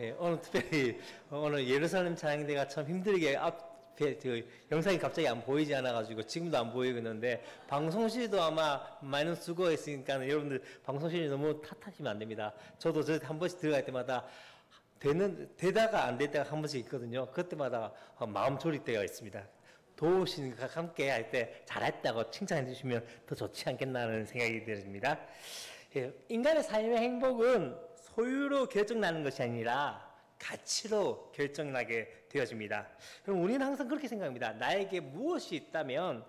예, 오늘 특별히 오늘 예루살렘 찬양대가 참 힘들게 앞에 영상이 갑자기 안 보이지 않아가지고 지금도 안 보이고 있는데 방송실도 아마 많은 수고했으니까 여러분들 방송실이 너무 탓하시면 안 됩니다. 저도 저 한 번씩 들어갈 때마다 되다가 안 될 때가 한 번씩 있거든요. 그때마다 마음 졸일 때가 있습니다. 도우신과 함께 할 때 잘했다고 칭찬해 주시면 더 좋지 않겠나는 생각이 듭니다. 예, 인간의 삶의 행복은 소유로 결정나는 것이 아니라 가치로 결정나게 되어집니다. 그럼 우리는 항상 그렇게 생각합니다. 나에게 무엇이 있다면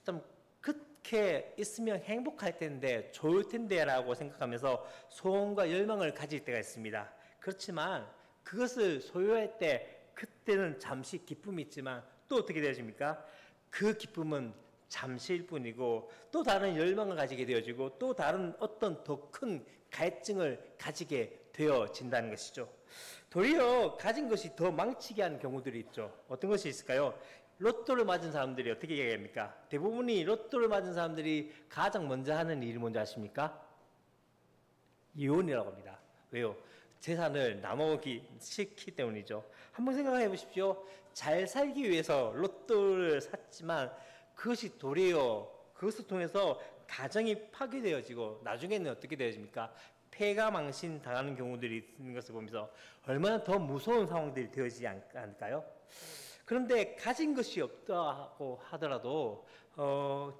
좀 그렇게 있으면 행복할 텐데 좋을 텐데 라고 생각하면서 소원과 열망을 가질 때가 있습니다. 그렇지만 그것을 소유할 때 그때는 잠시 기쁨이 있지만 또 어떻게 되어집니까? 그 기쁨은 잠시일 뿐이고 또 다른 열망을 가지게 되어지고 또 다른 어떤 더 큰 갈증을 가지게 되어진다는 것이죠. 도리어 가진 것이 더 망치게 하는 경우들이 있죠. 어떤 것이 있을까요? 로또를 맞은 사람들이 어떻게 얘기합니까? 대부분이 로또를 맞은 사람들이 가장 먼저 하는 일이 뭔지 아십니까? 이혼이라고 합니다. 왜요? 재산을 나누기 싫기 때문이죠. 한번 생각해 보십시오. 잘 살기 위해서 로또를 샀지만 그것이 도리어 그것을 통해서 가정이 파괴되어지고 나중에는 어떻게 되어집니까? 폐가 망신 당하는 경우들이 있는 것을 보면서 얼마나 더 무서운 상황들이 되어지지 않을까요? 그런데 가진 것이 없다고 하더라도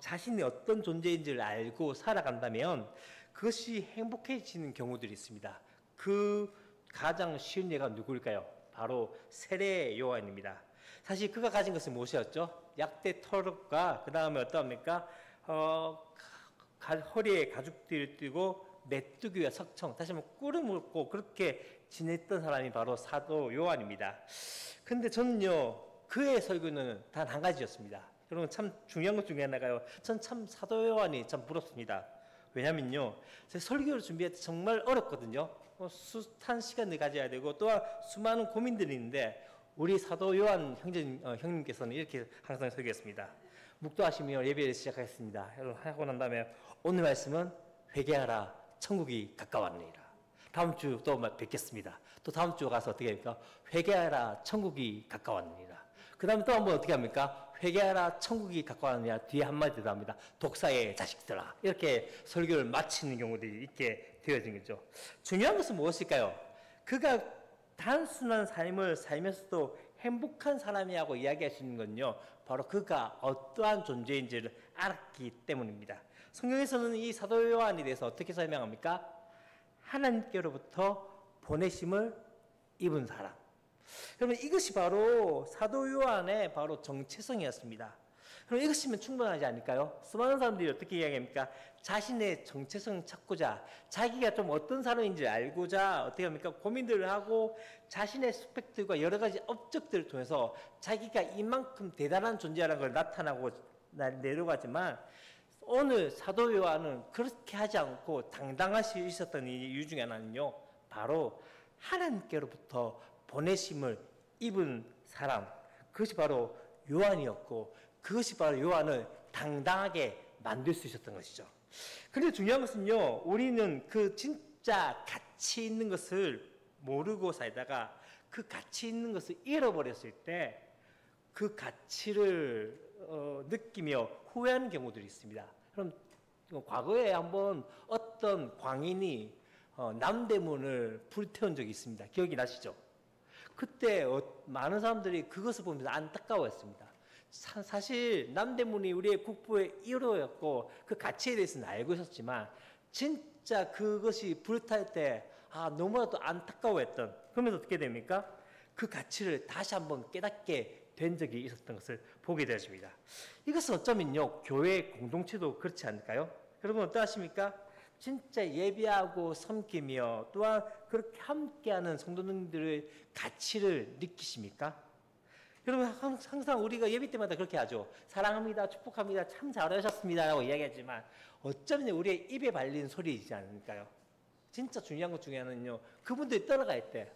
자신이 어떤 존재인지를 알고 살아간다면 그것이 행복해지는 경우들이 있습니다. 그 가장 쉬운 예가 누구일까요? 바로 세례 요한입니다. 사실 그가 가진 것은 무엇이었죠? 약대 털과 그 다음에 어떠합니까? 허리에 가죽띠를 띠고 메뚜기와 석청, 다시 한번 꿀을 먹고 그렇게 지냈던 사람이 바로 사도 요한입니다. 근데 저는요, 그의 설교는 단 한 가지였습니다. 여러분 참 중요한 것 중에 하나가요. 전 참 사도 요한이 참 부럽습니다. 왜냐면요, 제 설교를 준비할 때 정말 어렵거든요. 숱한 시간을 가져야 되고 또한 수많은 고민들이 있는데 우리 사도 요한 형님께서는 이렇게 항상 설교했습니다. 묵도하시며 예배를 시작하겠습니다. 여러분 하고 난 다음에 오늘 말씀은 회개하라 천국이 가까웠느니라. 다음 주 또 뵙겠습니다. 또 다음 주 가서 어떻게 합니까? 회개하라 천국이 가까웠느니라. 그 다음에 또 한번 어떻게 합니까? 회개하라 천국이 가까웠느니라. 뒤에 한마디 더 합니다. 독사의 자식들아. 이렇게 설교를 마치는 경우들이 있게 되어진 거죠. 중요한 것은 무엇일까요? 그가 단순한 삶을 살면서도 행복한 사람이라고 이야기할 수 있는 건요, 바로 그가 어떠한 존재인지를 알았기 때문입니다. 성경에서는 이 사도 요한에 대해서 어떻게 설명합니까? 하나님께로부터 보내심을 입은 사람. 여러분 이것이 바로 사도 요한의 바로 정체성이었습니다. 그럼 이것이면 충분하지 않을까요? 수많은 사람들이 어떻게 이야기합니까? 자신의 정체성을 찾고자, 자기가 좀 어떤 사람인지 알고자 어떻게 합니까? 고민들을 하고 자신의 스펙들과 여러 가지 업적들을 통해서 자기가 이만큼 대단한 존재라는 걸 나타나고 내려가지만 오늘 사도 요한은 그렇게 하지 않고 당당할 수 있었던 이유 중에 하나는요, 바로 하나님께로부터 보내심을 입은 사람, 그것이 바로 요한이었고 그것이 바로 요한을 당당하게 만들 수 있었던 것이죠. 그런데 중요한 것은요, 우리는 그 진짜 가치 있는 것을 모르고 살다가 그 가치 있는 것을 잃어버렸을 때 그 가치를 느끼며 후회하는 경우들이 있습니다. 그럼 과거에 한번 어떤 광인이 남대문을 불태운 적이 있습니다. 기억이 나시죠? 그때 많은 사람들이 그것을 보면서 안타까워했습니다. 사실 남대문이 우리의 국보의 1호였고 그 가치에 대해서는 알고 있었지만 진짜 그것이 불탈 때 너무나도 안타까워했던, 그러면서 어떻게 됩니까? 그 가치를 다시 한번 깨닫게 된 적이 있었던 것을 보게 되었습니다. 이것은 어쩌면요, 교회 공동체도 그렇지 않을까요? 여러분 어떠하십니까? 진짜 예배하고 섬기며 또한 그렇게 함께하는 성도님들의 가치를 느끼십니까? 여러분 항상 우리가 예배 때마다 그렇게 하죠. 사랑합니다, 축복합니다, 참 잘하셨습니다 라고 이야기하지만 어쩌면 우리의 입에 발린 소리이지 않을까요? 진짜 중요한 것 중에 하나는요, 그분들이 떠나갈 때,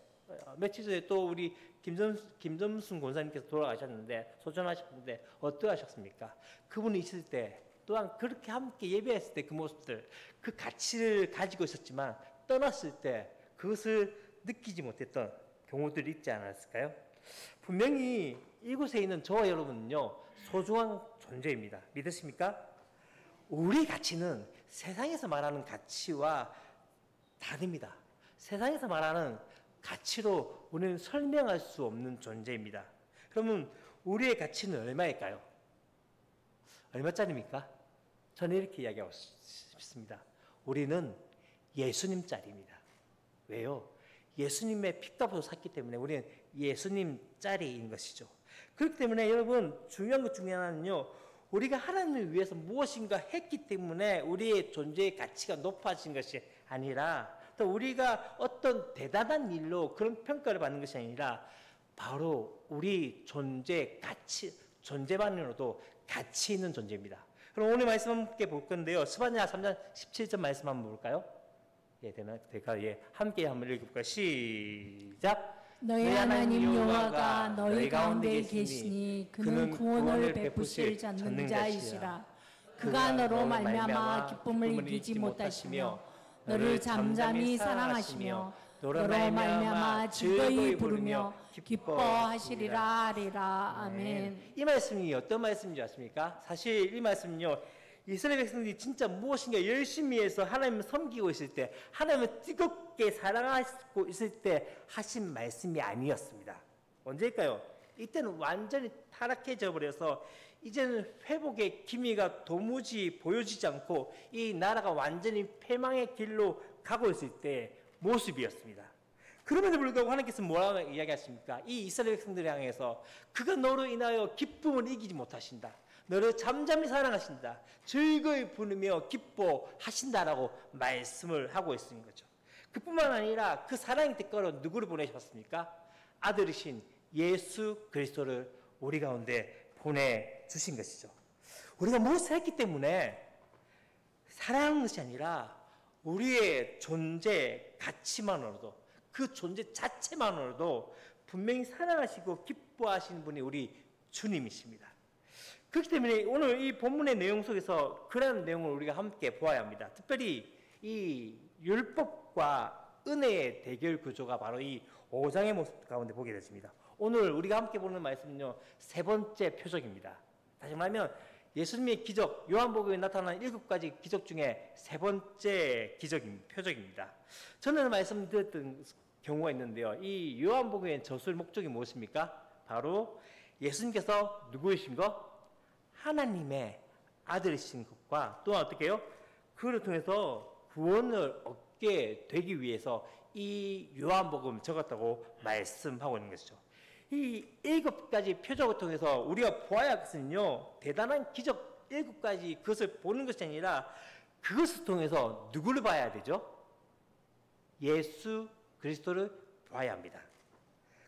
며칠 전에 또 우리 김점순 권사님께서 돌아가셨는데, 소천하셨는데 어떠하셨습니까? 그분이 있을 때 또한 그렇게 함께 예배했을 때 그 모습들, 그 가치를 가지고 있었지만 떠났을 때 그것을 느끼지 못했던 경우들이 있지 않았을까요? 분명히 이곳에 있는 저와 여러분은요, 소중한 존재입니다. 믿으십니까? 우리 가치는 세상에서 말하는 가치와 다릅니다. 세상에서 말하는 가치로 우리는 설명할 수 없는 존재입니다. 그러면 우리의 가치는 얼마일까요? 얼마짜리입니까? 저는 이렇게 이야기하고 싶습니다. 우리는 예수님짜리입니다. 왜요? 예수님의 피값으로 샀기 때문에 우리는 예수님짜리인 것이죠. 그렇기 때문에 여러분, 중요한 것 중에 하나는요, 우리가 하나님을 위해서 무엇인가 했기 때문에 우리의 존재의 가치가 높아진 것이 아니라, 또 우리가 어떤 대단한 일로 그런 평가를 받는 것이 아니라 바로 우리 존재 가치, 존재만으로도 가치 있는 존재입니다. 그럼 오늘 말씀 함께 볼 건데요. 스바냐 3장 17절 말씀 한번 볼까요? 예, 될까요? 예, 함께 한번 읽어볼까요? 시작. 너희 하나님 여호와가 너희 가운데 계시니 그는 구원을 베푸실 전능자이시라. 그가 너로 말미암아 기쁨을 이기지 못하시며 너를 잠잠히 사랑하시며 너로 말미암아 즐거이 부르며 기뻐하시리라 하리라. 아멘. 이 말씀이 어떤 말씀인지 아십니까? 사실 이 말씀은요, 이스라엘 백성들이 진짜 무엇인가 열심히 해서 하나님을 섬기고 있을 때, 하나님을 뜨겁게 사랑하고 있을 때 하신 말씀이 아니었습니다. 언제일까요? 이때는 완전히 타락해져 버려서 이제는 회복의 기미가 도무지 보여지지 않고 이 나라가 완전히 패망의 길로 가고 있을 때 모습이었습니다. 그럼에도 불구하고 하나님께서 뭐라고 이야기하십니까? 이 이스라엘 백성들을 향해서 그가 너로 인하여 기쁨을 이기지 못하신다. 너를 잠잠히 사랑하신다. 즐거이 부르며 기뻐하신다라고 말씀을 하고 있는 거죠. 그뿐만 아니라 그 사랑의 대가로 누구를 보내셨습니까? 아들이신 예수 그리스도를 우리 가운데 보내주신 것이죠. 우리가 무엇을 했기 때문에 사랑하는 것이 아니라 우리의 존재 가치만으로도, 그 존재 자체만으로도 분명히 사랑하시고 기뻐하시는 분이 우리 주님이십니다. 그렇기 때문에 오늘 이 본문의 내용 속에서 그런 내용을 우리가 함께 보아야 합니다. 특별히 이 율법과 은혜의 대결 구조가 바로 이 5장의 모습 가운데 보게 되십니다. 오늘 우리가 함께 보는 말씀은요, 세 번째 표적입니다. 다시 말하면 예수님의 기적, 요한복음에 나타난 7가지 기적 중에 세 번째 표적입니다. 저는 말씀드렸던 경우가 있는데요. 이 요한복음의 저술 목적이 무엇입니까? 바로 예수님께서 누구이신 것? 하나님의 아들이신 것과 또한 어떻게 해요? 그를 통해서 구원을 얻게 되기 위해서 이 요한복음을 적었다고 말씀하고 있는 것이죠. 이 7가지 표적을 통해서 우리가 보아야 할 것은요, 대단한 기적 7가지 그것을 보는 것이 아니라 그것을 통해서 누구를 봐야 되죠? 예수 그리스도를 봐야 합니다.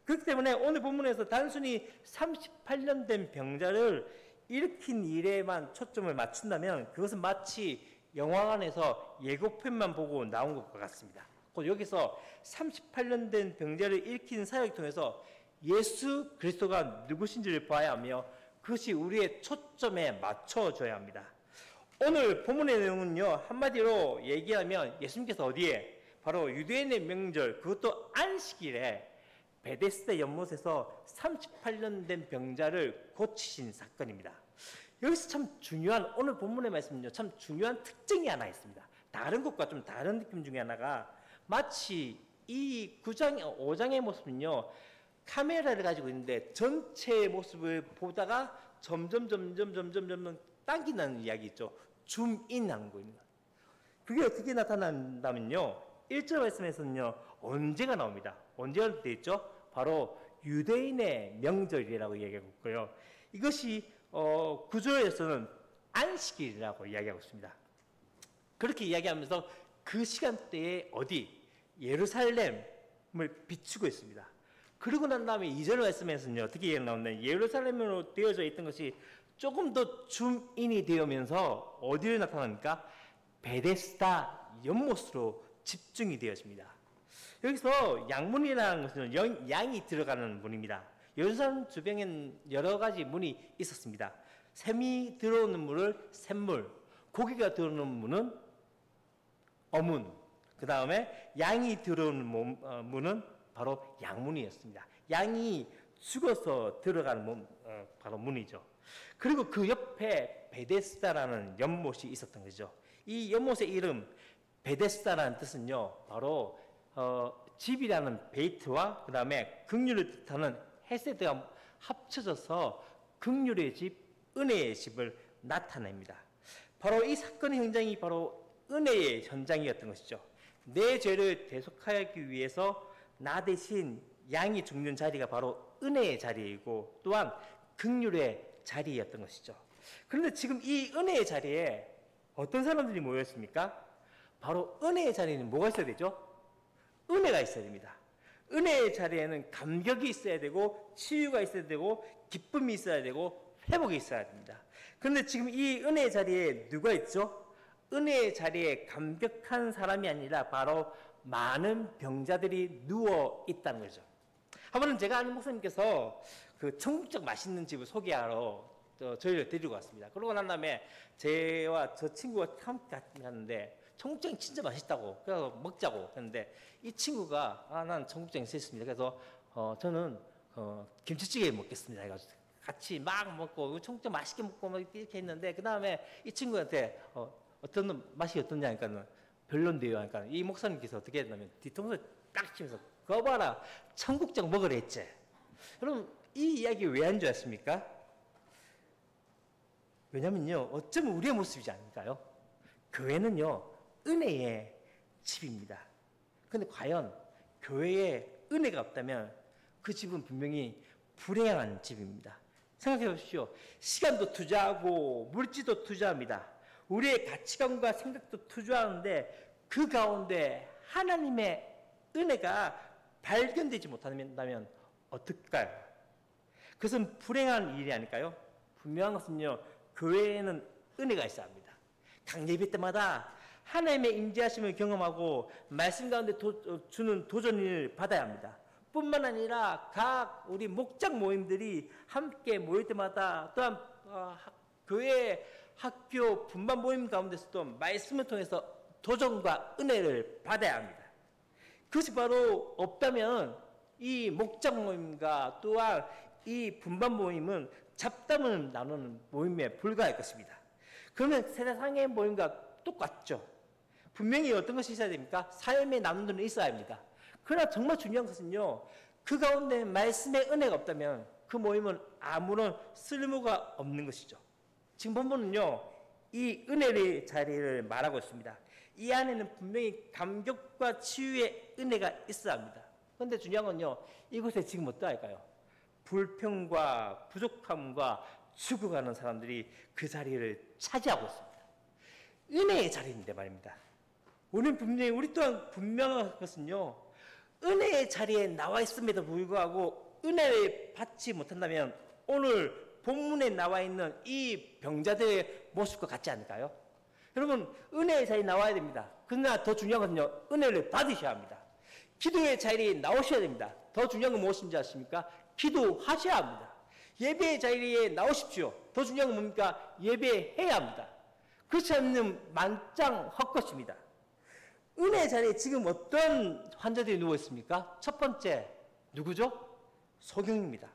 그렇기 때문에 오늘 본문에서 단순히 38년 된 병자를 일으킨 일에만 초점을 맞춘다면 그것은 마치 영화관에서 예고편만 보고 나온 것과 같습니다. 여기서 38년 된 병자를 일으킨 사역을 통해서 예수 그리스도가 누구신지를 봐야 하며 그것이 우리의 초점에 맞춰져야 합니다. 오늘 본문의 내용은요, 한마디로 얘기하면 예수님께서 어디에? 바로 유대인의 명절, 그것도 안식일에 베데스다 연못에서 38년 된 병자를 고치신 사건입니다. 여기서 참 중요한, 오늘 본문의 말씀은요, 참 중요한 특징이 하나 있습니다. 다른 것과 좀 다른 느낌 중에 하나가, 마치 이 5장의 모습은요, 카메라를 가지고 있는데 전체의 모습을 보다가 점점 당긴다는 이야기 있죠. 줌인하는 거입니다. 그게 어떻게 나타난다면요, 1절 말씀에서는요, 언제가 나옵니다. 언제가 되어 있죠? 바로 유대인의 명절이라고 이야기하고 있고요. 이것이 9절에서는 안식일이라고 이야기하고 있습니다. 그렇게 이야기하면서 그 시간대에 어디? 예루살렘을 비추고 있습니다. 그러고 난 다음에 2절 말씀에서는요, 어떻게 이야기 나오냐면 예루살렘으로 되어져 있던 것이 조금 더 줌인이 되면서 어디를 나타납니까? 베데스다 연못으로 집중이 되어집니다. 여기서 양문이라는 것은 양이 들어가는 문입니다. 예루살렘 주변엔 여러 가지 문이 있었습니다. 샘이 들어오는 문을 샘물, 고기가 들어오는 문은 어문, 그 다음에 양이 들어오는 문은 바로 양문이었습니다. 양이 죽어서 들어가는 바로 문이죠. 그리고 그 옆에 베데스다라는 연못이 있었던 거죠. 이 연못의 이름 베데스다라는 뜻은요, 바로 집이라는 베이트와 그 다음에 긍휼을 뜻하는 헤세드가 합쳐져서 긍휼의 집, 은혜의 집을 나타냅니다. 바로 이 사건의 현장이 바로 은혜의 현장이었던 것이죠. 내 죄를 대속하기 위해서 나 대신 양이 죽는 자리가 바로 은혜의 자리이고 또한 긍휼의 자리였던 것이죠. 그런데 지금 이 은혜의 자리에 어떤 사람들이 모였습니까? 바로 은혜의 자리에는 뭐가 있어야 되죠? 은혜가 있어야 됩니다. 은혜의 자리에는 감격이 있어야 되고 치유가 있어야 되고 기쁨이 있어야 되고 회복이 있어야 됩니다. 그런데 지금 이 은혜의 자리에 누가 있죠? 은혜의 자리에 감격한 사람이 아니라 바로 많은 병자들이 누워 있다는 거죠. 한 번은 제가 아는 목사님께서 그 청국장 맛있는 집을 소개하러 저희를 데리고 왔습니다. 그러고 난 다음에 저와 저 친구가 함께 갔는데 청국장이 진짜 맛있다고 그래서 먹자고 했는데 이 친구가 난 청국장이 있었습니다. 그래서 저는 김치찌개 먹겠습니다 해가지고 같이 막 먹고 청국장 맛있게 먹고 막 이렇게 했는데 그 다음에 이 친구한테 어떤 맛이 어떠냐 하니까 별론데요 하니까 이 목사님께서 어떻게 했냐면 뒤통수를 딱 치면서 그거 봐라 청국장 먹으라 했지. 여러분 이 이야기 왜 한 줄 아십니까? 왜냐면요 어쩌면 우리의 모습이지 않을까요? 교회는요 은혜의 집입니다. 그런데 과연 교회에 은혜가 없다면 그 집은 분명히 불행한 집입니다. 생각해 보십시오. 시간도 투자하고 물질도 투자합니다. 우리의 가치관과 생각도 투자하는데 그 가운데 하나님의 은혜가 발견되지 못한다면 어떨까요? 그것은 불행한 일이 아닐까요? 분명한 것은요 교회에는 은혜가 있어야 합니다. 강예배 때마다 하나님의 임재하심을 경험하고 말씀 가운데 주는 도전을 받아야 합니다. 뿐만 아니라 각 우리 목장 모임들이 함께 모일 때마다 또한 교회 학교 분반 모임 가운데서도 말씀을 통해서 도전과 은혜를 받아야 합니다. 그것이 바로 없다면 이 목장 모임과 또한 이 분반 모임은 잡담을 나누는 모임에 불과할 것입니다. 그러면 세상의 모임과 똑같죠. 분명히 어떤 것이 있어야 됩니까? 삶의 나눔들은 있어야 합니다. 그러나 정말 중요한 것은요. 그 가운데 말씀의 은혜가 없다면 그 모임은 아무런 쓸모가 없는 것이죠. 지금 본문은요. 이 은혜의 자리를 말하고 있습니다. 이 안에는 분명히 감격과 치유의 은혜가 있어야 합니다. 그런데 중요한 건요. 이곳에 지금 어떠할까요? 불평과 부족함과 죽어가는 사람들이 그 자리를 차지하고 있습니다. 은혜의 자리인데 말입니다. 우리 또한 분명한 것은요. 은혜의 자리에 나와 있음에도 불구하고 은혜를 받지 못한다면 오늘 본문에 나와 있는 이 병자들의 모습과 같지 않을까요? 여러분 은혜의 자리에 나와야 됩니다. 그러나 더 중요한 것은요. 은혜를 받으셔야 합니다. 기도의 자리에 나오셔야 됩니다. 더 중요한 건 무엇인지 아십니까? 기도하셔야 합니다. 예배의 자리에 나오십시오. 더 중요한 건 뭡니까? 예배해야 합니다. 그렇지 않으면 만짱 헛것입니다. 은혜의 자리에 지금 어떤 환자들이 누워 있습니까? 첫 번째 누구죠? 소경입니다.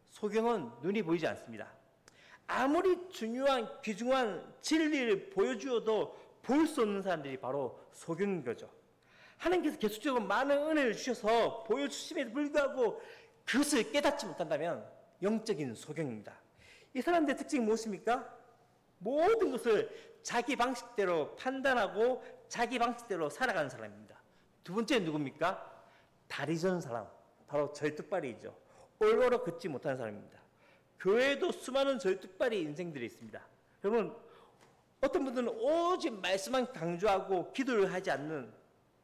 소경은 눈이 보이지 않습니다. 아무리 중요한 귀중한 진리를 보여주어도 볼 수 없는 사람들이 바로 소경인 거죠. 하나님께서 계속적으로 많은 은혜를 주셔서 보여주심에도 불구하고 그것을 깨닫지 못한다면 영적인 소경입니다. 이 사람들의 특징이 무엇입니까? 모든 것을 자기 방식대로 판단하고 자기 방식대로 살아가는 사람입니다. 두 번째는 누굽니까? 다리 저는 사람, 바로 절뚝발이죠. 올바로 걷지 못하는 사람입니다. 교회에도 수많은 절뚝발이 인생들이 있습니다. 여러분 어떤 분들은 오직 말씀만 강조하고 기도를 하지 않는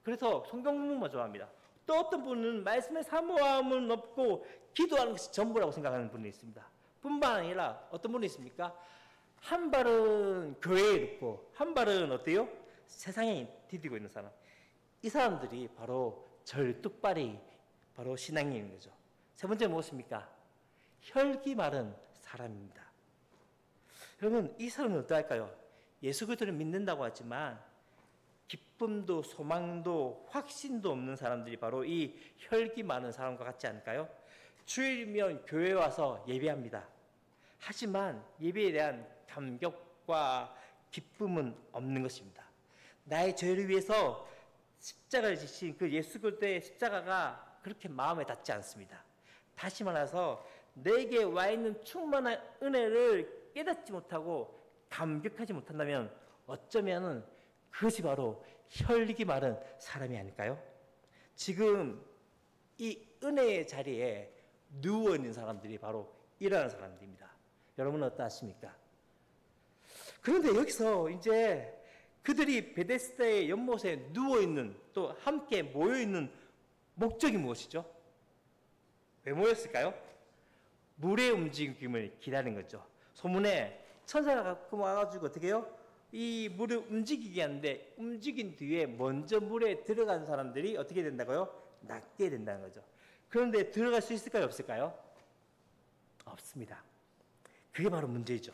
그래서 성경 공부만 좋아합니다. 또 어떤 분은 말씀에 사모함은 없고 기도하는 것이 전부라고 생각하는 분이 있습니다. 뿐만 아니라 어떤 분이 있습니까? 한 발은 교회에 있고 한 발은 어때요? 세상에 디디고 있는 사람. 이 사람들이 바로 절뚝발이 바로 신앙인인 거죠. 세 번째 무엇입니까? 혈기 마른 사람입니다. 여러분 이 사람은 어떠할까요? 예수 그리스도를 믿는다고 하지만 기쁨도 소망도 확신도 없는 사람들이 바로 이 혈기 많은 사람과 같지 않을까요? 주일이면 교회에 와서 예배합니다. 하지만 예배에 대한 감격과 기쁨은 없는 것입니다. 나의 죄를 위해서 십자가를 지신 그 예수 그리스도의 십자가가 그렇게 마음에 닿지 않습니다. 다시 말해서 내게 와 있는 충만한 은혜를 깨닫지 못하고 감격하지 못한다면 어쩌면 그것이 바로 혈기 마른 사람이 아닐까요? 지금 이 은혜의 자리에 누워있는 사람들이 바로 이러한 사람들입니다. 여러분은 어떠하십니까? 그런데 여기서 이제 그들이 베데스다의 연못에 누워있는 또 함께 모여있는 목적이 무엇이죠? 왜 모였을까요? 물의 움직임을 기다리는 거죠. 소문에 천사가 가끔 와가지고 어떻게 해요? 이 물을 움직이게 하는데 움직인 뒤에 먼저 물에 들어간 사람들이 어떻게 된다고요? 낫게 된다는 거죠. 그런데 들어갈 수 있을까요? 없을까요? 없습니다. 그게 바로 문제이죠.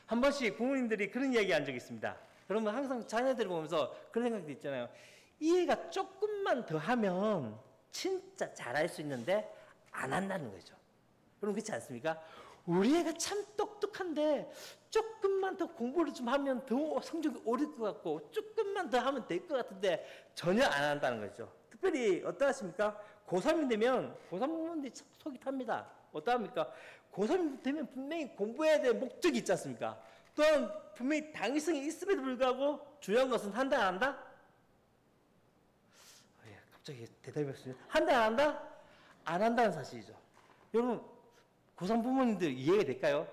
한 번씩 부모님들이 그런 이야기 한 적이 있습니다. 여러분 항상 자녀들을 보면서 그런 생각도 있잖아요. 이 애가 조금만 더 하면 진짜 잘할 수 있는데 안 한다는 거죠. 여러분 그렇지 않습니까? 우리 애가 참 똑똑한데 조금만 더 공부를 좀 하면 더 성적이 오를 것 같고 조금만 더 하면 될 것 같은데 전혀 안 한다는 거죠. 특별히 어떠하십니까? 고3이 되면 고3 부모님들이 속이 탑니다. 어떠합니까? 고3이 되면 분명히 공부해야 될 목적이 있지 않습니까? 또한 분명히 당위성이 있음에도 불구하고 중요한 것은 한다 안 한다? 갑자기 대답이 없습니다. 한다 안 한다? 안 한다는 사실이죠. 여러분 고3 부모님들 이해가 될까요?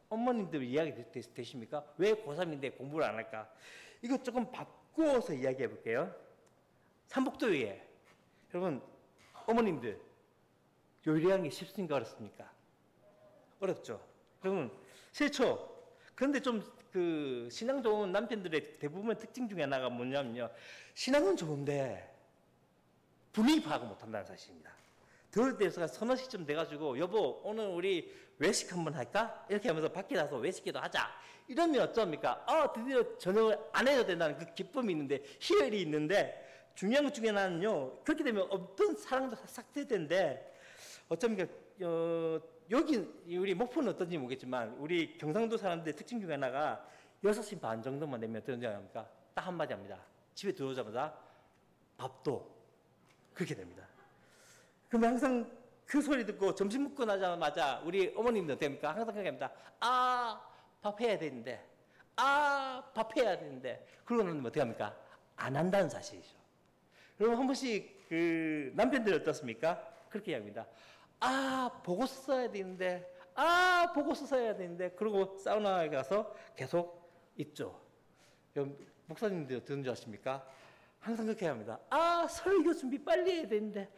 어머님들 이해가 되십니까? 왜 고3인데 공부를 안 할까? 이거 조금 바꾸어서 이야기해 볼게요. 삼복도위에 여러분 어머님들 요리하는 게 쉽습니까? 어렵습니까? 어렵죠. 여러분 싫죠? 그런데 좀 그 신앙 좋은 남편들의 대부분의 특징 중에 하나가 뭐냐면요. 신앙은 좋은데 분위기 파악을 못한다는 사실입니다. 들어올 때가 서너 시쯤 돼가지고 여보 오늘 우리 외식 한번 할까? 이렇게 하면서 밖에 나서 외식기도 하자. 이러면 어쩝니까? 드디어 저녁을 안 해도 된다는 그 기쁨이 있는데 희열이 있는데 중요한 것 중에 하나는요. 그렇게 되면 어떤 사랑도 삭제된데 어쩝니까? 여기 우리 목포는 어떤지 모르겠지만 우리 경상도 사람들의 특징 중에 하나가 6시 반 정도만 되면 어떤 줄 압니까? 딱 한마디 합니다. 집에 들어오자마자 밥도 그렇게 됩니다. 그러면 항상 그 소리 듣고 점심 먹고 나자마자 우리 어머님들 어떻습니까? 항상 그렇게 합니다. 밥 해야 되는데 밥 해야 되는데 그러고 나면 어떻게 합니까? 안 한다는 사실이죠. 여러분 한 번씩 그 남편들 어떻습니까? 그렇게 합니다. 보고서 써야 되는데 보고서 써야 되는데 그러고 사우나에 가서 계속 있죠. 목사님들 듣는 줄 아십니까? 항상 그렇게 합니다. 설교 준비 빨리 해야 되는데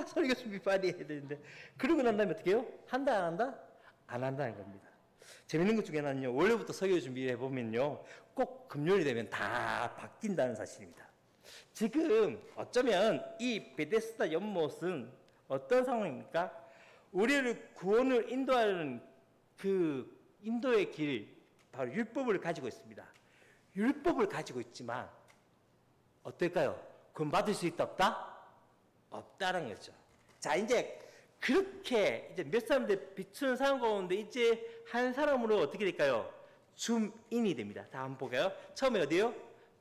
설교 준비 빨리 해야 되는데 그러고 난 다음에 어떻게 해요? 한다 안 한다? 안 한다는 겁니다. 재밌는 것 중에 하나는요. 원래부터 설교 준비를 해보면요. 꼭 금요일이 되면 다 바뀐다는 사실입니다. 지금 어쩌면 이 베데스다 연못은 어떤 상황입니까? 우리를 구원을 인도하는 그 인도의 길 바로 율법을 가지고 있습니다. 율법을 가지고 있지만 어떨까요? 구원 받을 수 있다 없다? 없다는 거죠. 자 이제 그렇게 이제 몇 사람들 비추는 사람 가운데 이제 한 사람으로 어떻게 될까요? 줌인이 됩니다. 다 한번 볼까요? 처음에 어디요?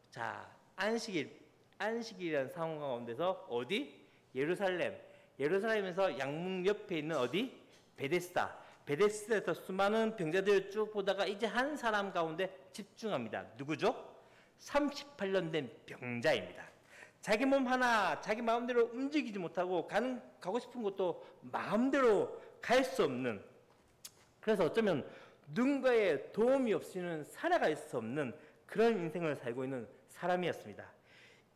자 안식이라는 상황 가운데서 어디? 예루살렘에서 양문 옆에 있는 어디? 베데스다에서 수많은 병자들을 쭉 보다가 이제 한 사람 가운데 집중합니다. 누구죠? 38년 된 병자입니다. 자기 몸 하나 자기 마음대로 움직이지 못하고 가고 싶은 곳도 마음대로 갈 수 없는, 그래서 어쩌면 누군가의 도움이 없이는 살아갈 수 없는 그런 인생을 살고 있는 사람이었습니다.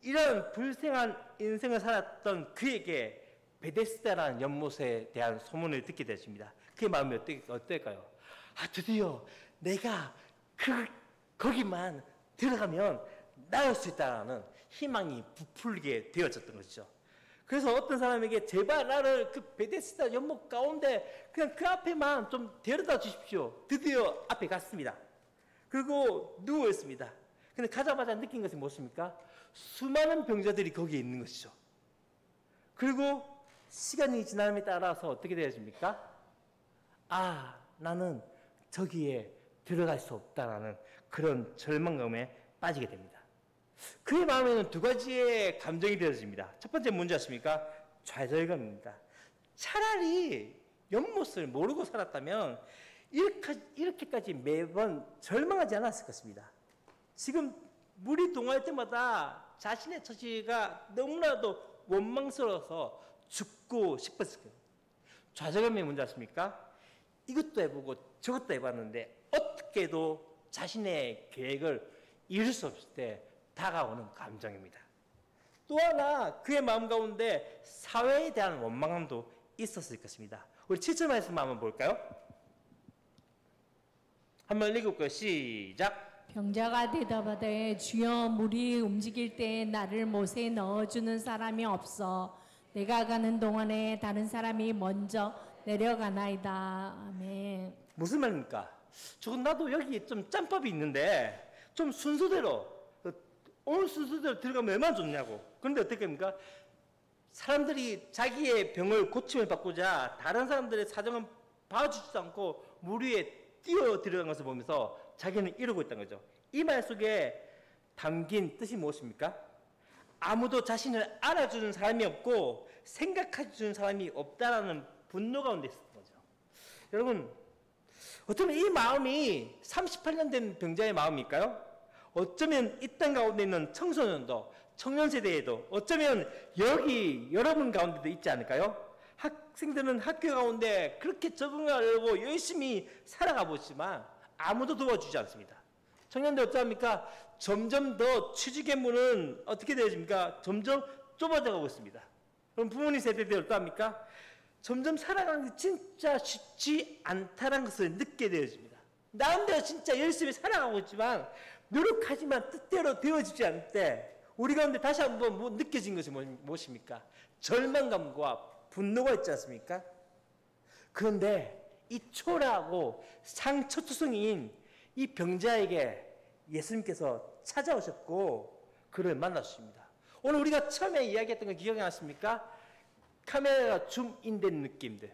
이런 불행한 인생을 살았던 그에게 베데스다라는 연못에 대한 소문을 듣게 되십니다. 그의 마음이 어떨까요? 드디어 내가 거기만 들어가면 나을 수 있다는 희망이 부풀게 되어졌던 것이죠. 그래서 어떤 사람에게 제발 나를 그 베데스다 연못 가운데 그냥 그 앞에만 좀 데려다 주십시오. 드디어 앞에 갔습니다. 그리고 누워 있습니다. 근데 가자마자 느낀 것이 무엇입니까? 수많은 병자들이 거기에 있는 것이죠. 그리고 시간이 지남에 따라서 어떻게 되어집니까? 아, 나는 저기에 들어갈 수 없다라는 그런 절망감에 빠지게 됩니다. 그의 마음에는 두 가지의 감정이 되어집니다. 첫 번째 뭔지 아십니까? 좌절감입니다. 차라리 연못을 모르고 살았다면 이렇게까지 매번 절망하지 않았을 것입니다. 지금 물이 동할 때마다 자신의 처지가 너무나도 원망스러워서 죽고 싶었을 거예요. 좌절감이 뭔지 아십니까? 이것도 해보고 저것도 해봤는데 어떻게 해도 자신의 계획을 이룰 수 없을 때 다가오는 감정입니다. 또 하나 그의 마음 가운데 사회에 대한 원망감도 있었을 것입니다. 우리 7절 말씀 한번 볼까요? 한번 읽어볼까요? 시작! 병자가 대답하되 주여 물이 움직일 때 나를 못에 넣어주는 사람이 없어 내가 가는 동안에 다른 사람이 먼저 내려가나이다. 아멘. 무슨 말입니까? 저건 나도 여기 좀 짬밥이 있는데 좀 순서대로 오늘 순서대로 들어가면 얼마나 좋냐고. 그런데 어떻게 합니까? 사람들이 자기의 병을 고침을 받고자 다른 사람들의 사정을 봐주지도 않고 물 위에 뛰어 들어간 것을 보면서 자기는 이러고 있다는 거죠. 이 말 속에 담긴 뜻이 무엇입니까? 아무도 자신을 알아주는 사람이 없고 생각해주는 사람이 없다라는 분노 가운데 있었던 거죠. 여러분, 어쩌면 이 마음이 38년 된 병자의 마음일까요? 어쩌면 이 땅 가운데 있는 청소년도, 청년 세대에도 어쩌면 여기 여러분 가운데도 있지 않을까요? 학생들은 학교 가운데 그렇게 적응하려고 열심히 살아가 보지만 아무도 도와주지 않습니다. 청년들 어떡합니까? 점점 더 취직의 문은 어떻게 되어집니까? 점점 좁아져 가고 있습니다. 그럼 부모님 세대들 어떡합니까? 점점 살아가는 게 진짜 쉽지 않다는 것을 느끼게 되어집니다. 나름대로 진짜 열심히 살아가고 있지만 노력하지만 뜻대로 되어지지 않을 때 우리 가운데 다시 한번 느껴진 것이 무엇입니까? 절망감과 분노가 있지 않습니까? 그런데 이 초라하고 상처투성이인 이 병자에게 예수님께서 찾아오셨고 그를 만나주십니다. 오늘 우리가 처음에 이야기했던 거 기억나십니까? 카메라가 줌인된 느낌들.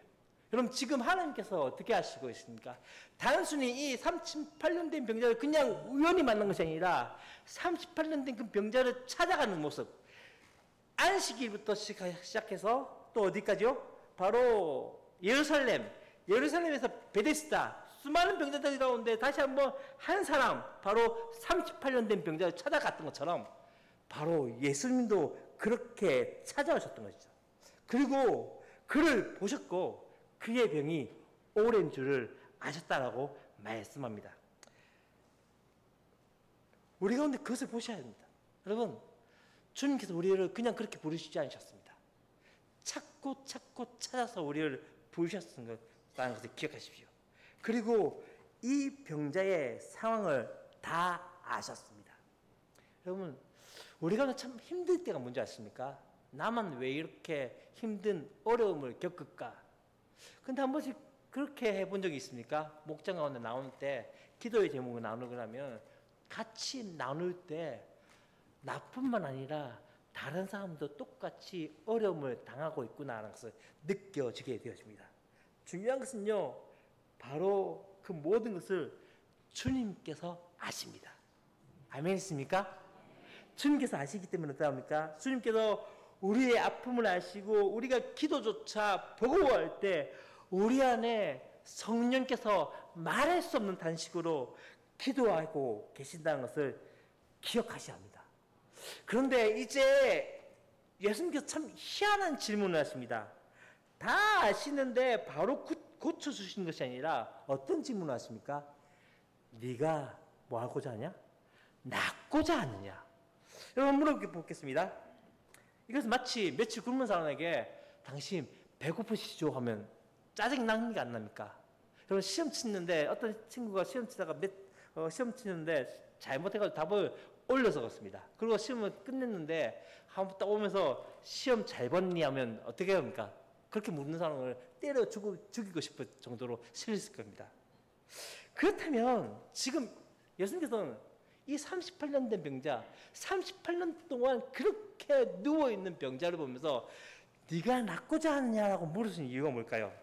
여러분 지금 하나님께서 어떻게 하시고 있습니까? 단순히 이 38년 된 병자를 그냥 우연히 만난 것이 아니라 38년 된 그 병자를 찾아가는 모습. 안식일부터 시작해서 또 어디까지요? 바로 예루살렘에서 베데스다. 수많은 병자들 가운데 다시 한번 한 사람, 바로 38년 된 병자를 찾아갔던 것처럼 바로 예수님도 그렇게 찾아오셨던 것이죠. 그리고 그를 보셨고 그의 병이 오랜 줄을 아셨다라고 말씀합니다. 우리 가운데 그것을 보셔야 합니다. 여러분, 주님께서 우리를 그냥 그렇게 부르시지 않으셨습니다. 찾고 찾아서 우리를 부르셨다는 것을 기억하십시오. 그리고 이 병자의 상황을 다 아셨습니다. 여러분, 우리가 참 힘들 때가 뭔지 아십니까? 나만 왜 이렇게 힘든 어려움을 겪을까? 근데 한 번씩 그렇게 해본 적이 있습니까? 목장 가운데 나올 때 기도의 제목을 나누고 나면 같이 나눌 때 나뿐만 아니라 다른 사람도 똑같이 어려움을 당하고 있구나라는 것을 느껴지게 되어집니다. 중요한 것은요, 바로 그 모든 것을 주님께서 아십니다. 아멘이십니까? 주님께서 아시기 때문에 어떡합니까? 주님께서 우리의 아픔을 아시고 우리가 기도조차 버거워할 때 우리 안에 성령께서 말할 수 없는 단식으로 기도하고 계신다는 것을 기억하셔야 합니다. 그런데 이제 예수님께서 참 희한한 질문을 하십니다. 다 아시는데 바로 고쳐주시는 것이 아니라 어떤 질문을 하십니까? 네가 뭐 하고자 하냐? 낫고자 하느냐? 여러분 물어보겠습니다. 이것은 마치 며칠 굶은 사람에게 당신 배고프시죠? 하면 짜증 나는 게 안 납니까? 여러분 시험 치는데 어떤 친구가 시험 치다가 시험 치는데 잘못해가지고 답을 올려서 갔습니다. 그리고 시험을 끝냈는데 한번 딱 오면서 시험 잘 봤니 하면 어떻게 합니까? 그렇게 묻는 사람을 때려 죽이고 싶을 정도로 싫었을 겁니다. 그렇다면 지금 예수님께서는 이 38년 된 병자, 38년 동안 그렇게 누워있는 병자를 보면서 네가 낫고자 하느냐라고 물으신 이유가 뭘까요?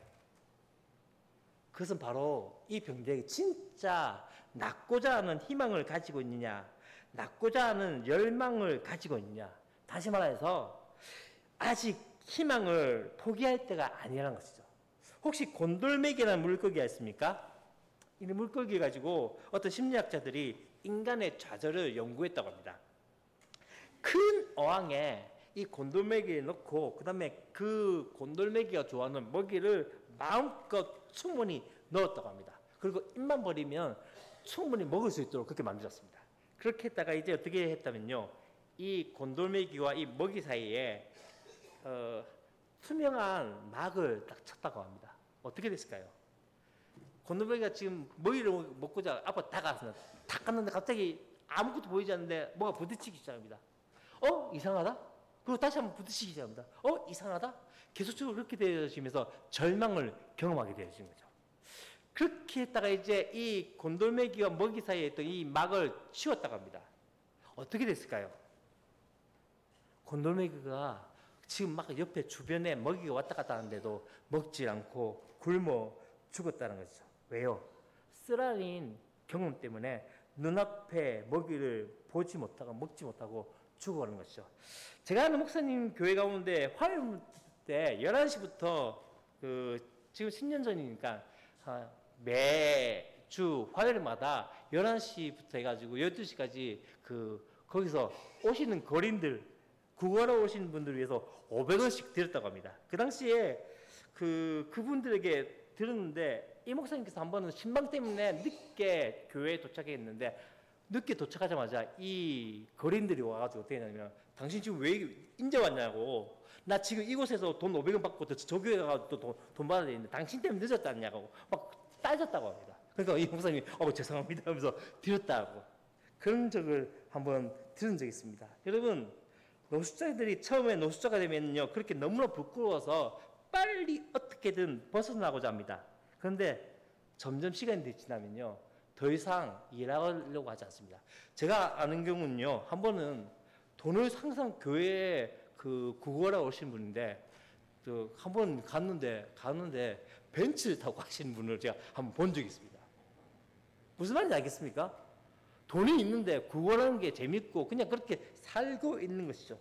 그것은 바로 이 병자에게 진짜 낫고자 하는 희망을 가지고 있느냐, 낫고자 하는 열망을 가지고 있느냐. 다시 말해서 아직 희망을 포기할 때가 아니라는 것이죠. 혹시 곤돌메기라는 물고기가 있습니까? 이 물고기 가지고 어떤 심리학자들이 인간의 좌절을 연구했다고 합니다. 큰 어항에 이 곤돌메기를 넣고 그 다음에 그 곤돌메기가 좋아하는 먹이를 마음껏 충분히 넣었다고 합니다. 그리고 입만 벌리면 충분히 먹을 수 있도록 그렇게 만들었습니다. 그렇게 했다가 이제 어떻게 했다면요, 이 곤돌메기와 이 먹이 사이에 투명한 막을 딱 쳤다고 합니다. 어떻게 됐을까요? 곤돌메기가 지금 먹이를 먹고자 앞으로 다가왔습니다. 탁 갔는데 갑자기 아무것도 보이지 않는데 뭐가 부딪히기 시작합니다. 이상하다? 그리고 다시 한번 부딪히기 시작합니다. 이상하다? 계속적으로 그렇게 되어지면서 절망을 경험하게 되어진 거죠. 그렇게 했다가 이제 이 곤돌메기와 먹이 사이에 있던 이 막을 치웠다고 합니다. 어떻게 됐을까요? 곤돌메기가 지금 막 옆에 주변에 먹이가 왔다 갔다 하는데도 먹지 않고 굶어 죽었다는 거죠. 왜요? 쓰라린 경험 때문에 눈앞에 먹이를 보지 못하고 먹지 못하고 죽어가는 것이죠. 제가 아는 목사님 교회 가운데 화요일 때 11시부터 지금 10년 전이니까 매주 화요일마다 11시부터 해가지고 12시까지 거기서 오시는 거린들, 구걸하러 오시는 분들을 위해서 500원씩 드렸다고 합니다. 그 당시에 그분들에게 들었는데 이 목사님께서 한 번은 신방 때문에 늦게 교회에 도착했는데 늦게 도착하자마자 이 거린들이 와가지고 어떻게 했냐면, 당신 지금 왜 인제 왔냐고, 나 지금 이곳에서 돈 500원 받고 저 교회 가서 돈 받아야 되는데 당신 때문에 늦었다냐고 막 따졌다고 합니다. 그러니까 이 목사님이 죄송합니다 하면서 드렸다고, 그런 적을 한번 들은 적이 있습니다. 여러분, 노숙자들이 처음에 노숙자가 되면요 그렇게 너무나 부끄러워서 빨리 어떻게든 벗어나고자 합니다. 그런데 점점 시간이 지나면요 더 이상 일하려고 하지 않습니다. 제가 아는 경우는요, 한 번은 돈을 항상 교회에 구걸하러 오신 분인데 한 번 가는데 벤츠를 타고 가시는 분을 제가 한번 본 적이 있습니다. 무슨 말인지 알겠습니까? 돈이 있는데 구걸하는 게 재밌고 그냥 그렇게 살고 있는 것이죠.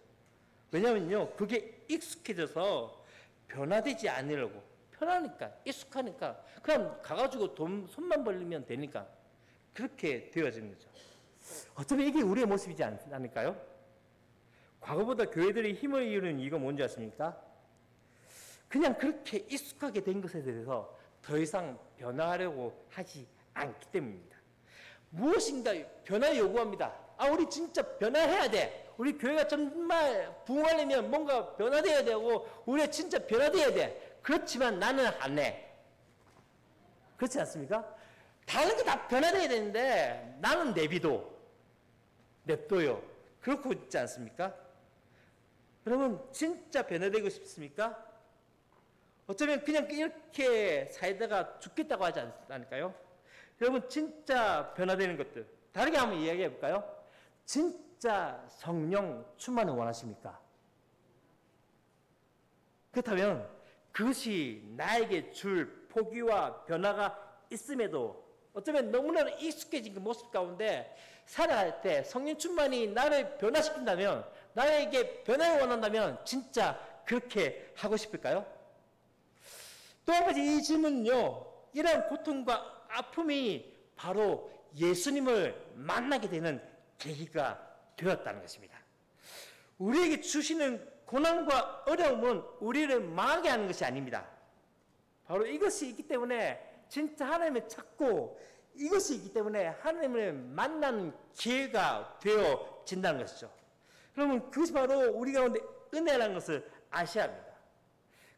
왜냐면요 그게 익숙해져서 변화되지 않으려고, 편하니까 익숙하니까 그냥 가가지고 손만 벌리면 되니까 그렇게 되어지는 거죠. 어쩌면 이게 우리의 모습이지 않을까요? 과거보다 교회들이 힘을 이루는 이유가 뭔지 아십니까? 그냥 그렇게 익숙하게 된 것에 대해서 더 이상 변화하려고 하지 않기 때문입니다. 무엇인가 변화 요구합니다. 우리 진짜 변화해야 돼. 우리 교회가 정말 부흥하려면 뭔가 변화돼야 되고 우리가 진짜 변화돼야 돼. 그렇지만 나는 안 해. 그렇지 않습니까? 다른 게 다 변화돼야 되는데 나는 냅둬요. 그렇고 있지 않습니까? 여러분, 진짜 변화되고 싶습니까? 어쩌면 그냥 이렇게 살다가 죽겠다고 하지 않을까요? 여러분, 진짜 변화되는 것들 다르게 한번 이야기해 볼까요? 진짜 성령 충만을 원하십니까? 그렇다면 그것이 나에게 줄 포기와 변화가 있음에도 어쩌면 너무나 익숙해진 그 모습 가운데 살아갈 때 성령 충만이 나를 변화시킨다면, 나에게 변화를 원한다면 진짜 그렇게 하고 싶을까요? 또 한 가지 이 질문은요, 이러한 고통과 아픔이 바로 예수님을 만나게 되는 계기가 되었다는 것입니다. 우리에게 주시는 고난과 어려움은 우리를 망하게 하는 것이 아닙니다. 바로 이것이 있기 때문에 진짜 하나님을 찾고 이것이 있기 때문에 하나님을 만나는 기회가 되어진다는 것이죠. 그러면 그것이 바로 우리 가운데 은혜라는 것을 아셔야 합니다.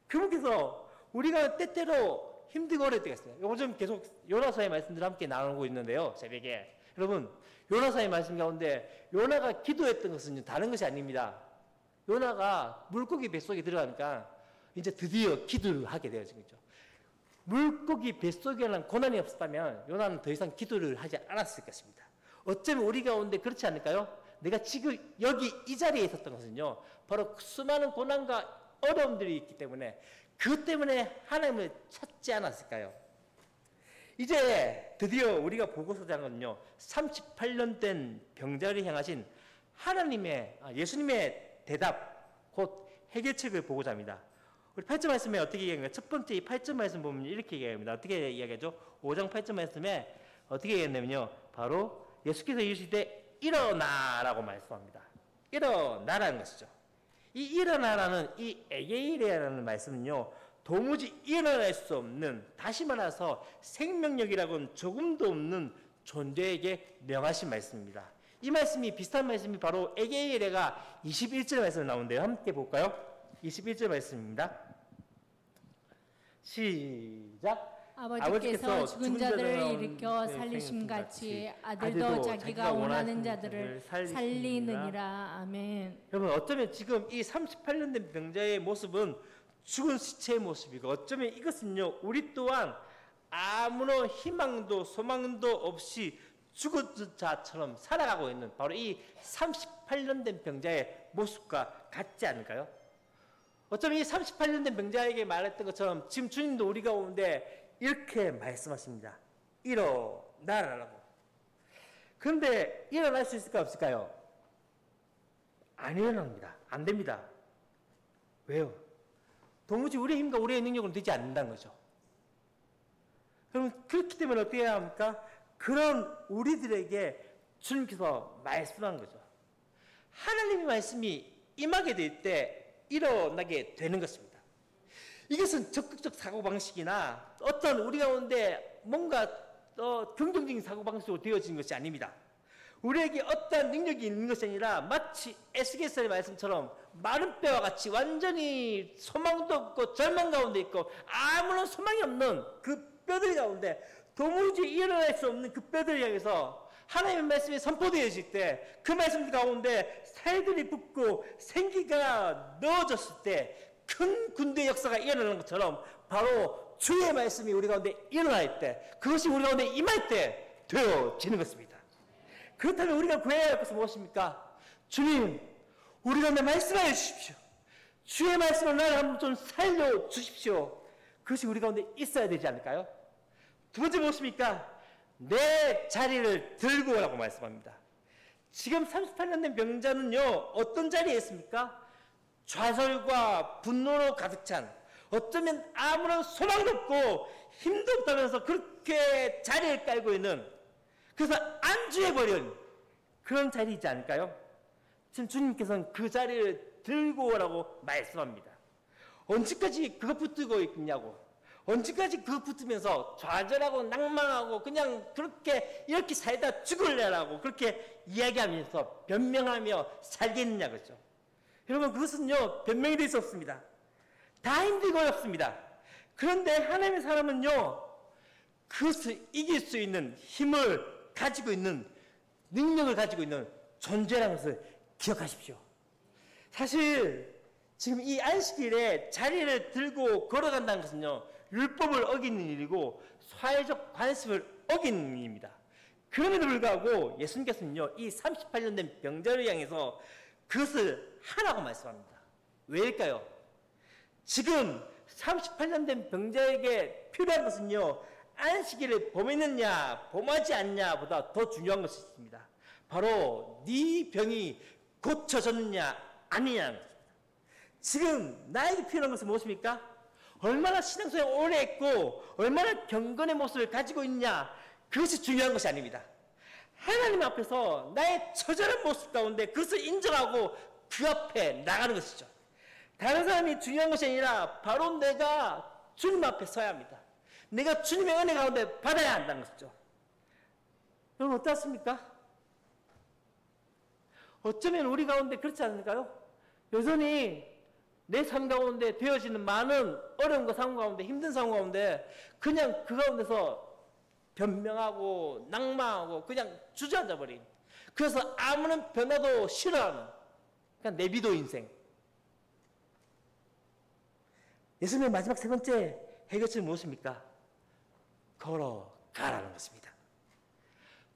그분께서 우리가 때때로 힘들고 어려울 때가 있어요. 요즘 계속 요나서의 말씀들을 함께 나누고 있는데요, 새벽에. 여러분, 요나서의 말씀 가운데 요나가 기도했던 것은 다른 것이 아닙니다. 요나가 물고기 뱃속에 들어가니까 이제 드디어 기도를 하게 되어진 거죠. 물고기 뱃속에는 고난이 없었다면 요나는 더 이상 기도를 하지 않았을 것입니다. 어쩌면 우리 가운데 그렇지 않을까요? 내가 지금 여기 이 자리에 있었던 것은요, 바로 수많은 고난과 어려움들이 있기 때문에, 그것 때문에 하나님을 찾지 않았을까요? 이제 드디어 우리가 보고서자 하는요, 38년 된 병자를 향하신 예수님의 대답, 곧 해결책을 보고자 합니다. 우리 8절 말씀에 어떻게 얘기하는가? 첫 번째 이 8절 말씀 보면 이렇게 얘기합니다. 어떻게 이야기하죠? 5장 8절 말씀에 어떻게 얘기했냐면요, 바로 예수께서 이르시되 일어나라고 말씀합니다. 일어나라는 것이죠. 이 일어나라는 이 에게일이라는 말씀은요, 도무지 일어날 수 없는, 다시 말해서 생명력이라고는 조금도 없는 존재에게 명하신 말씀입니다. 이 말씀이, 비슷한 말씀이 바로 에게일에가 21절 말씀에 나오는데요. 함께 볼까요? 21절 말씀입니다. 시작. 아버지께서 죽은 자들을 일으켜 살리심 같이 아들도 자기가 원하는 자들을 살리느니라. 아멘. 여러분, 어쩌면 지금 이 38년 된 병자의 모습은 죽은 시체의 모습이고, 어쩌면 이것은요, 우리 또한 아무런 희망도 소망도 없이 죽은 자처럼 살아가고 있는 바로 이 38년 된 병자의 모습과 같지 않을까요? 어쩌면 이 38년 된 병자에게 말했던 것처럼 지금 주님도 우리 가운데 이렇게 말씀하십니다. 일어나라고. 그런데 일어날 수 있을까 없을까요? 안 일어납니다. 안 됩니다. 왜요? 도무지 우리의 힘과 우리의 능력으로 되지 않는다는 거죠. 그럼 그렇기 때문에 어떻게 해야 합니까? 그런 우리들에게 주님께서 말씀한 거죠. 하나님의 말씀이 임하게 될 때 일어나게 되는 것입니다. 이것은 적극적 사고방식이나 어떤 우리 가운데 뭔가 긍정적인 사고방식으로 되어진 것이 아닙니다. 우리에게 어떠한 능력이 있는 것이 아니라 마치 에스겔서의 말씀처럼 마른 뼈와 같이 완전히 소망도 없고 절망 가운데 있고 아무런 소망이 없는 그 뼈들 가운데 도무지 일어날 수 없는 그 뼈들을 향해서 하나님의 말씀이 선포되어질 때 그 말씀 가운데 살들이 붙고 생기가 넣어졌을 때 큰 군대 역사가 일어나는 것처럼 바로 주의 말씀이 우리 가운데 일어날 때, 그것이 우리 가운데 임할 때 되어지는 것입니다. 그렇다면 우리가 구해야 할 것은 무엇입니까? 주님, 우리 가운데 말씀하여 주십시오. 주의 말씀을 나를 한번 좀 살려주십시오. 그것이 우리 가운데 있어야 되지 않을까요? 두 번째 무엇입니까? 내 자리를 들고 오라고 말씀합니다. 지금 38년 된 병자는요, 어떤 자리에 있습니까? 좌절과 분노로 가득 찬, 어쩌면 아무런 소망도 없고 힘도 없다면서 그렇게 자리를 깔고 있는, 그래서 안주해버린 그런 자리이지 않을까요? 지금 주님께서는 그 자리를 들고 오라고 말씀합니다. 언제까지 그거 붙들고 있냐고, 언제까지 그거 붙으면서 좌절하고 낭망하고 그냥 그렇게 이렇게 살다 죽을래라고 그렇게 이야기하면서 변명하며 살겠느냐, 그렇죠? 여러분, 그것은요, 변명이 될 수 없습니다. 다 힘들고 어렵습니다. 그런데 하나님의 사람은요, 그것을 이길 수 있는 힘을 가지고 있는, 능력을 가지고 있는 존재라는 것을 기억하십시오. 사실 지금 이 안식일에 자리를 들고 걸어간다는 것은요, 율법을 어기는 일이고 사회적 관습을 어기는 일입니다. 그럼에도 불구하고 예수님께서는요, 이 38년 된 병자를 향해서 그것을 하라고 말씀합니다. 왜일까요? 지금 38년 된 병자에게 필요한 것은요, 안식일을 범했느냐 범하지 않냐보다 더 중요한 것이 있습니다. 바로 네 병이 고쳐졌느냐 아니냐는 것입니다. 지금 나에게 필요한 것은 무엇입니까? 얼마나 신앙생활을 오래 했고 얼마나 경건의 모습을 가지고 있냐, 그것이 중요한 것이 아닙니다. 하나님 앞에서 나의 처절한 모습 가운데 그것을 인정하고 그 앞에 나가는 것이죠. 다른 사람이 중요한 것이 아니라 바로 내가 주님 앞에 서야 합니다. 내가 주님의 은혜 가운데 받아야 한다는 것이죠. 여러분, 어떻습니까? 어쩌면 우리 가운데 그렇지 않을까요? 여전히 내 삶 가운데 되어지는 많은 어려움과 상황 가운데, 힘든 상황 가운데 그냥 그 가운데서 변명하고 낭망하고 그냥 주저앉아버린, 그래서 아무런 변화도 싫어하는 그냥 내비도 인생. 예수님의 마지막 세 번째 해결책은 무엇입니까? 걸어가라는 것입니다.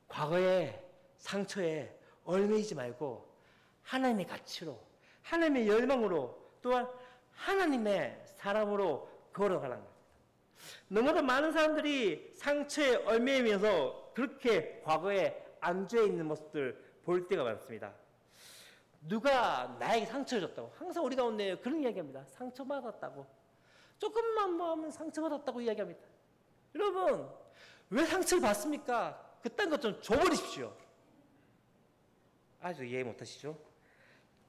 과거에 상처에 얽매이지 말고 하나님의 가치로, 하나님의 열망으로, 또한 하나님의 사람으로 걸어가라는 겁니다. 너무나 많은 사람들이 상처에 얽매이면서 그렇게 과거에 안주해 있는 모습들 볼 때가 많습니다. 누가 나에게 상처를 줬다고, 항상 우리 가운데 그런 이야기합니다. 상처받았다고, 조금만 뭐 하면 상처받았다고 이야기합니다. 여러분, 왜 상처를 받습니까? 그딴 것 좀 줘버리십시오. 아주 이해 못하시죠?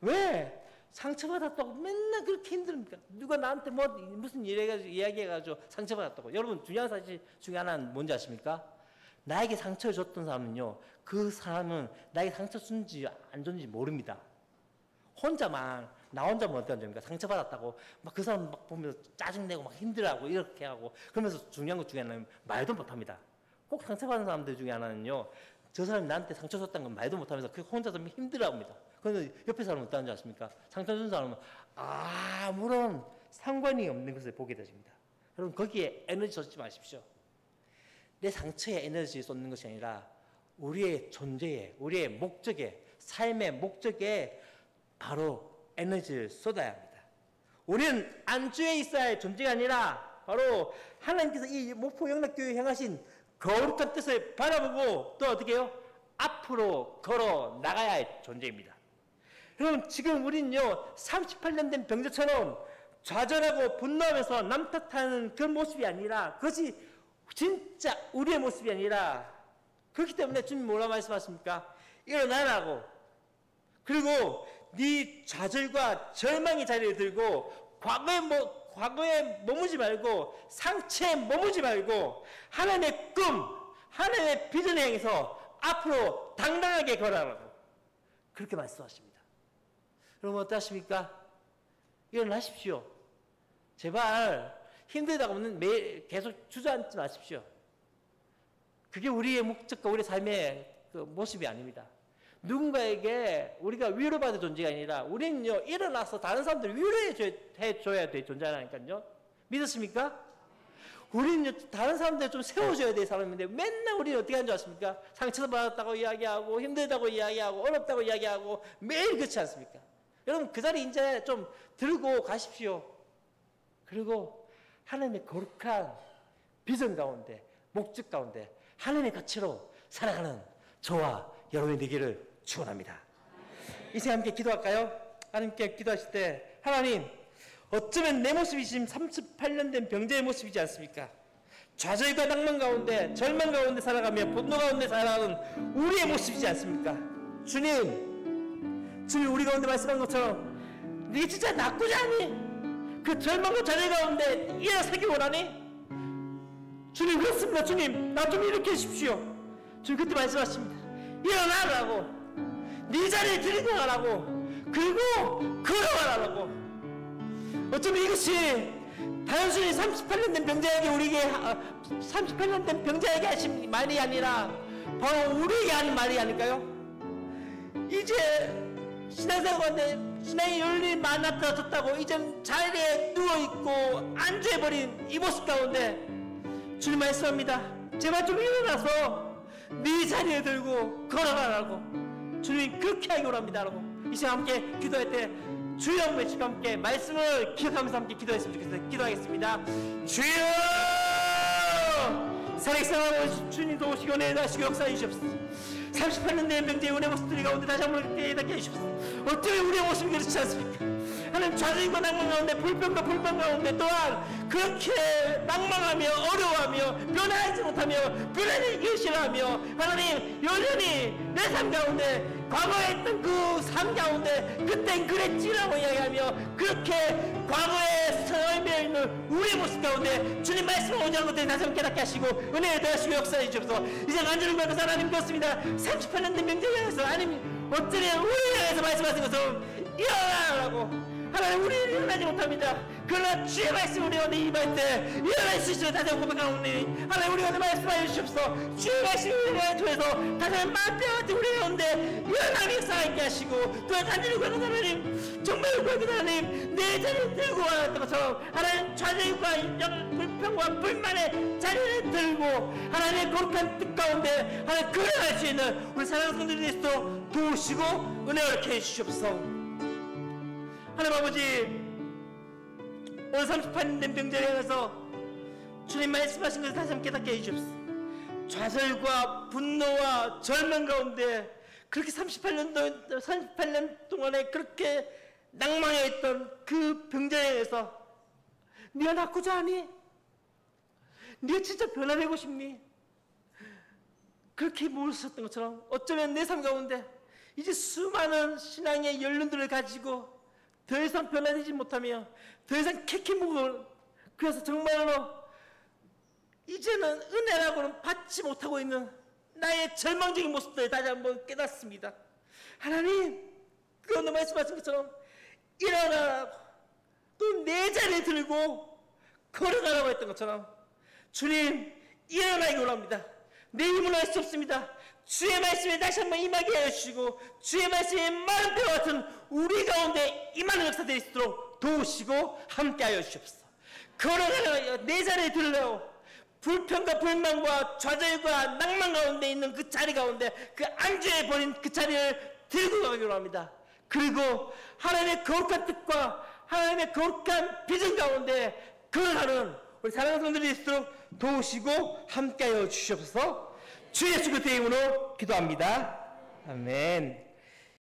왜 상처받았다고 맨날 그렇게 힘듭니까? 누가 나한테 뭐 무슨 이야기해가지고 상처받았다고. 여러분, 중요한 사실 중에 하나는 뭔지 아십니까? 나에게 상처를 줬던 사람은요, 그 사람은 나에게 상처 준지 안 줬는지 모릅니다. 나 혼자만 어떤 점입니까? 상처받았다고 막 그 사람 막 보면서 짜증내고 막 힘들어하고 이렇게 하고 그러면서 중요한 것 중에 하나는 말도 못합니다. 꼭 상처받은 사람들 중에 하나는요, 저 사람이 나한테 상처 줬다는 건 말도 못하면서 그 혼자서 힘들어합니다. 그런데 옆에 사람은 어떠한지 아십니까? 상처 준 사람은 아무런 상관이 없는 것을 보게 되십니다. 여러분, 거기에 에너지 쏟지 마십시오. 내 상처에 에너지 쏟는 것이 아니라 우리의 존재에, 우리의 목적에, 삶의 목적에 바로 에너지를 쏟아야 합니다. 우리는 안주해 있어야 할 존재가 아니라 바로 하나님께서 이 목포 영락교회에 향하신 거룩한 뜻을 바라보고 또 어떻게 해요? 앞으로 걸어 나가야 할 존재입니다. 여러분, 지금 우리는요, 38년 된 병자처럼 좌절하고 분노하면서 남 탓하는 그런 모습이 아니라, 그것이 진짜 우리의 모습이 아니라, 그렇기 때문에 주님 뭐라 말씀하십니까? 일어나라고. 그리고 네 좌절과 절망의 자리를 들고 과거에 머무지 말고, 상처에 머무지 말고, 하나님의 꿈, 하나님의 비전을 향해서 앞으로 당당하게 걸어가라고 그렇게 말씀하십니다. 여러분, 어떠십니까? 일어나십시오. 제발 힘들다고 매일 계속 주저앉지 마십시오. 그게 우리의 목적과 우리의 삶의 그 모습이 아닙니다. 누군가에게 우리가 위로받을 존재가 아니라 우리는요, 일어나서 다른 사람들 위로해줘야 될 존재라니까요. 믿으십니까? 우리는요, 다른 사람들 좀 세워줘야 될 사람인데 맨날 우리는 어떻게 하는 줄 아십니까? 상처받았다고 이야기하고 힘들다고 이야기하고 어렵다고 이야기하고 매일 그렇지 않습니까? 여러분, 그 자리 이제 좀 들고 가십시오. 그리고 하나님의 거룩한 비전 가운데, 목적 가운데 하나님의 가치로 살아가는 저와 여러분이 되기를 축원합니다. 이 시간 함께 기도할까요? 하나님께 기도하실 때, 하나님, 어쩌면 내 모습이 지금 38년 된 병자의 모습이지 않습니까? 좌절과 낭만 가운데, 절망 가운데 살아가며 분노 가운데 살아가는 우리의 모습이지 않습니까? 주님, 우리 가운데 말씀한 것처럼 네가 진짜 나쁘지 않니? 그 절망과 좌절 가운데 일어나 서기 원하니? 주님, 그렇습니다. 주님, 나 좀 일으켜 주십시오. 주님, 그때 말씀하십니다. 일어나라고, 네 자리에 들고 가라고, 그리고 걸어가라고. 어쩌면 이것이 단순히 38년 된 병자에게 38년 된 병자에게 하신 말이 아니라 바로 우리에게 하는 말이 아닐까요? 이제 신앙생활인데 신앙의 열림이 많아졌다고 이젠 자리에 누워있고 안주해버린 이 모습 가운데 주님 말씀합니다. 제발 좀 일어나서 네 자리에 들고 걸어가라고. 주님, 그렇게 하기 원합니다. 라고 이 시간 함께 기도할 때 주여 외치고 함께 말씀을 기억하면서 함께 기도했으면 좋겠어요. 기도하겠습니다. 주여, 살아계신 주님 도우시고 은혜 나시고 역사해 주시옵소서. 38년 된 병자의 은혜 모습들이 가운데 다시 한번 깨닫게 해주시옵소서. 어떻게 우리의 모습이 그렇지 않습니까? 하나님, 좌절과 낭만 가운데, 불평과 불평 가운데 또한 그렇게 낭망하며 어려워하며 변화하지 못하며 변화되기 싫어하며 하나님, 여전히 내 삶 가운데 과거에 했던 그 삶 가운데 그땐 그랬지라고 이야기하며 그렇게 과거에 서임되어 있는 우리의 모습 가운데 주님 말씀을 오지않은 것들이 다시 한번 깨닫게 하시고 은혜를 더하시고 역사해 주옵소서. 이제 간절히 구하면서 하나님, 그렇습니다. 38년 된 명제에 대해서 하나님, 어쩌면 우리에 대해서 말씀하신 것처럼 일어나라고, 하나님 우리는 일어나지 못합니다. 그러나 주의 말씀을 우리 오늘 임할 때 일어날 수 있음을 다시 한번 고백하오니 하나님 우리 오늘 말씀하여 주시옵소서. 주의 말씀을 우리를 통해서 다시 한번 마음뼈같이 우리 가운데 일어나게 쌓이게 하시고 또 간절히 구하는 하나님 정말 구하는 하나님 내 자리를 들고 왔던 것처럼 하나님 좌절과 불평과 불만의 자리를 들고 하나님의 거룩한 뜻 가운데 하나님 걸어갈 수 있는 우리 사랑하는 성도들이 있어 도우시고 은혜를 이렇게 해주시옵소서. 하나님 아버지 오늘 38년 된 병자를 향해서 주님 말씀하신 것을 다시 한번 깨닫게 해주옵소서. 좌절과 분노와 절망 가운데 그렇게 38년 동안에 그렇게 낭망해 있던 그 병자를 향해서 네가 낫고자 하니? 네가 진짜 변화되고 싶니? 그렇게 물으셨던 것처럼 어쩌면 내 삶 가운데 이제 수많은 신앙의 연륜들을 가지고 더 이상 변화되지 못하며 더 이상 캐캐묵을 그래서 정말로 이제는 은혜라고는 받지 못하고 있는 나의 절망적인 모습들을 다시 한번 깨닫습니다. 하나님 그 오늘 말씀하신 것처럼 일어나라고 또 내 자리에 들고 걸어가라고 했던 것처럼 주님 일어나기 원합니다. 내 힘으로 할 수 없습니다. 주의 말씀에 다시 한번 임하게 하여 주시고 주의 말씀에 마른 뼈 같은 우리 가운데 임하는 역사들이 있도록 도우시고 함께 하여 주시옵소서. 걸어가라 내 자리에 들으라고 불평과 불만과 좌절과 낭만 가운데 있는 그 자리 가운데 그 안주해 버린 그 자리를 들고 가기로 합니다. 그리고 하나님의 거룩한 뜻과 하나님의 거룩한 비전 가운데 걸어가는 우리 사랑하는 성도들이 있도록 도우시고 함께 하여 주시옵소서. 주 예수 그리스도의 이름으로 기도합니다. 아멘.